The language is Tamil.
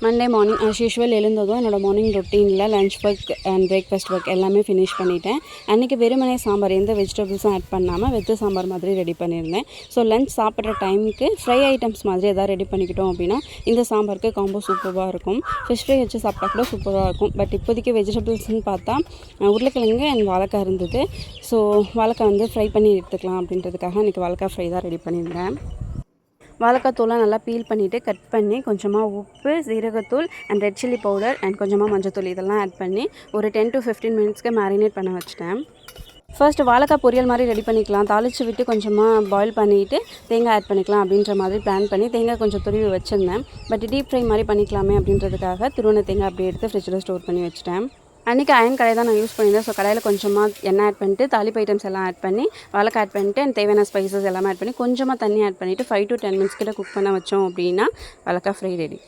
மண்டே மார்னிங் ஆஸ் யூஷுவல் எழுந்ததும் என்னோடய மார்னிங் ரொட்டீனில் lunch work and breakfast work எல்லாமே ஃபினிஷ் பண்ணிட்டேன். அன்றைக்கி வெறுமனே சாம்பார் எந்த வெஜிடபிள்ஸும் ஆட் பண்ணாமல் வெஜ்ஜு சாம்பார் மாதிரி ரெடி பண்ணியிருந்தேன். ஸோ லஞ்ச் சாப்பிட்ற டைமுக்கு ஃப்ரை ஐட்டம்ஸ் மாதிரி எதாவது ரெடி பண்ணிக்கிட்டோம் அப்படின்னா இந்த சாம்பாருக்கு காம்போ சூப்பராக இருக்கும். ஃபிஷ் ஃப்ரை வச்சு சாப்பிட்டா கூட சூப்பராக இருக்கும். பட் இப்போதைக்கு வெஜிடபிள்ஸ்னு பார்த்தா உருளைக்கிழங்கு அண்ட் வாழைக்காய் இருந்தது. ஸோ வாழைக்காய் வந்து ஃப்ரை பண்ணி எடுத்துக்கலாம் அப்படின்றதுக்காக இன்றைக்கி வாழைக்காய் ஃப்ரை தான் ரெடி பண்ணியிருந்தேன். வாழைக்காய் தூளை நல்லா பீல் பண்ணிவிட்டு கட் பண்ணி கொஞ்சமாக உப்பு, சீரகத்தூள் and red chilli powder and கொஞ்சமாக மஞ்சத்தூள் இதெல்லாம் ஆட் பண்ணி ஒரு 10 to 15 மினிட்ஸ்க்கு மேரினேட் பண்ண வச்சுட்டேன். ஃபர்ஸ்ட்டு வாழைக்காய் பொரியல் மாதிரி ரெடி பண்ணிக்கலாம். தாளித்து விட்டு கொஞ்சமாக பாயில் பண்ணிவிட்டு தேங்காய் ஆட் பண்ணிக்கலாம் அப்படின்ற மாதிரி பிளான் பண்ணி தேங்காய் கொஞ்சம் துருவி வச்சுருந்தேன். பட் டீப் ஃப்ரை மாதிரி பண்ணிக்கலாமே அப்படின்றதுக்காக துருவின தேங்காய் அப்படியே எடுத்து ஃப்ரிட்ஜில் ஸ்டோர் பண்ணி வச்சுட்டேன். அன்றைக்கி அயன் கடாய் தான் நான் யூஸ் பண்ணியிருந்தேன். ஸோ கடாயில் கொஞ்சமாக எண்ணெய் ஆட் பண்ணிட்டு தாளிப்பு ஐட்டம்ஸ் எல்லாம் ஆட் பண்ணி வாழைக்காய் ஆட் பண்ணிட்டு அண்ட் தேவையான ஸ்பைசஸ் எல்லாமே ஆட் பண்ணி கொஞ்சமாக தண்ணி ஆட் பண்ணிவிட்டு 5 to 10 மினிட்ஸ் கிட்ட குக் பண்ண வச்சோம் அப்படின்னா வாழைக்காய் ஃப்ரை ரெடி.